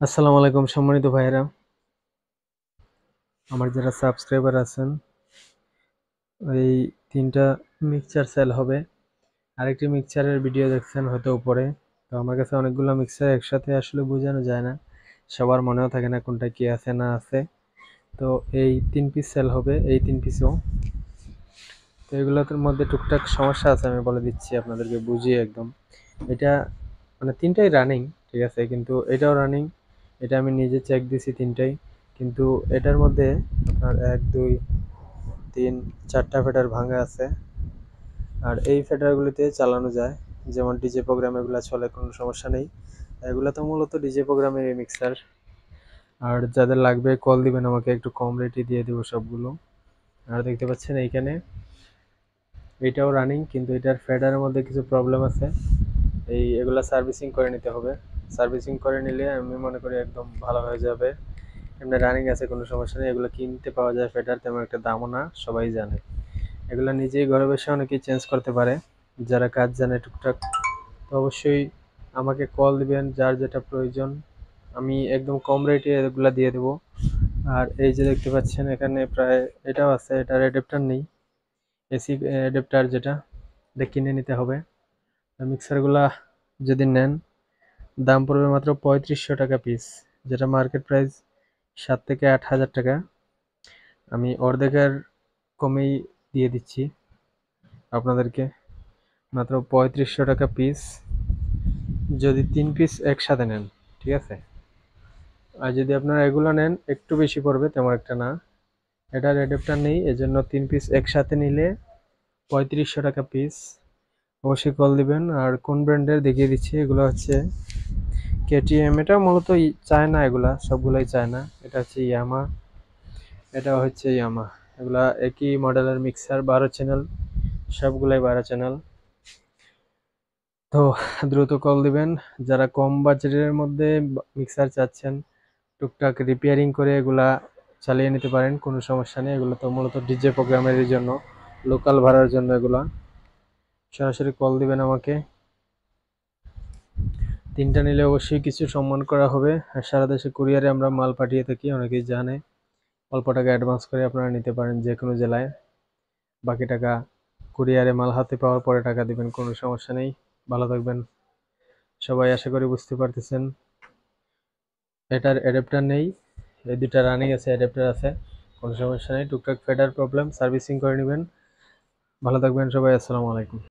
আসসালামু আলাইকুম সম্মানিত ভাইয়েরা, আমার যারা সাবস্ক্রাইবার আছেন, এই তিনটা মিক্সচার সেল হবে। আরেকটি মিক্সচারের ভিডিও দেখছেন হয়তো উপরে। তো আমার কাছে অনেকগুলো মিক্সচার একসাথে আসলে বোঝানো যায় না, সবার মনেও থাকে না কোনটা কি আছে না আছে। তো এই 3 পিস সেল হবে, এই 3 পিসও। তো এগুলোর মধ্যে টুকটাক সমস্যা আছে, আমি বলে দিচ্ছি আপনাদেরকে বুঝিয়ে একদম। এটা মানে তিনটাই রানিং, ঠিক আছে, কিন্তু এটাও রানিং। এটা আমি নিজে চেক দিছি তিনটাই, কিন্তু এটার মধ্যে আপনার 1 2 3 4টা ফেডার ভাঙা আছে। আর এই ফেডারগুলিতে চালানো যায়, যেমন ডিজে প্রোগ্রাম এগুলো চলে, কোনো সমস্যা নেই। এগুলো তো মূলত ডিজে প্রোগ্রামের মিক্সার। আর যাদের লাগবে কল দিবেন আমাকে, একটু কম রেটে দিয়ে দেবো সবগুলো। আর দেখতে পাচ্ছেন এইখানে এটাও রানিং, কিন্তু এটার ফেডারের মধ্যে কিছু প্রবলেম আছে। এগুলা সার্ভিসিং করে নিতে হবে। সার্ভিসিং করে নিলে আমি মনে করি একদম ভালো হয়ে যাবে। এমনি রানিং আছে, কোনো সমস্যা নেই। এগুলো কিনতে পাওয়া যায়, ফেডার তেমন একটা দামও না, সবাই জানে। এগুলো নিজেই ঘরে বসে অনেকেই চেঞ্জ করতে পারে, যারা কাজ জানে টুকটাক। তো অবশ্যই আমাকে কল দিবেন, যার যেটা প্রয়োজন আমি একদম কম রেটে এগুলা দিয়ে দেবো। আর এই যে দেখতে পাচ্ছেন এখানে প্রায় এটাও আছে, এটার অ্যাডাপ্টার নেই, এসি অ্যাডাপ্টার যেটা, এটা কিনে নিতে হবে। মিক্সারগুলা যদি নেন দাম পড়বে মাত্র 3500 টাকা পিস, যেটা মার্কেট প্রাইস 7 থেকে 8 হাজার টাকা। আমি অর্ধেকের কমেই দিয়ে দিচ্ছি আপনাদেরকে, মাত্র 3500 টাকা পিস, যদি 3 পিস একসাথে নেন, ঠিক আছে। আর যদি আপনারা এগুলো নেন একটু বেশি পড়বে, তেমন একটা না। এটার অ্যাডাপ্টার নেই, এজন্য 3 পিস একসাথে নিলে 3500 টাকা পিস। অবশ্যই কল দিবেন। আর কোন ব্র্যান্ডের দেখিয়ে দিচ্ছি, এগুলো হচ্ছে কেটিএম, এটা মূলত চায়না, এগুলা সবগুলাই চায়না। এটা হচ্ছে ইয়ামা, এটা হচ্ছে ইয়ামা। এগুলা একই মডেলের মিক্সার, 12 চ্যানেল, সবগুলাই 12 চ্যানেল। তো দ্রুত কল দিবেন যারা কম বাজেটের মধ্যে মিক্সার চাচ্ছেন, টুকটাক রিপেয়ারিং করে এগুলা চালিয়ে নিতে পারেন, কোনো সমস্যা নেই। এগুলো তো মূলত ডিজে প্রোগ্রামের জন্য, লোকাল ভাড়ার জন্য এগুলা। সরাসরি কল দিবেন আমাকে। তিনটা নিলে অবশ্যই কিছু সম্মান করা হবে। আর সারা দেশে কুরিয়ারে আমরা মাল পাঠিয়ে থাকি, অনেকেই জানে। অল্প টাকা অ্যাডভান্স করে আপনারা নিতে পারেন যে কোনো জেলায়, বাকি টাকা কুরিয়ারে মাল হাতে পাওয়ার পরে টাকা দিবেন, কোনো সমস্যা নেই। ভালো থাকবেন সবাই, আশা করি বুঝতে পারতেছেন। এটার অ্যাডাপ্টার নেই, এই দুটা রানিং আছে, অ্যাডাপ্টার আছে, কোনো সমস্যা নেই। টুকটাক ফেডার প্রবলেম, সার্ভিসিং করে নেবেন। ভালো থাকবেন সবাই, আসসালামু আলাইকুম।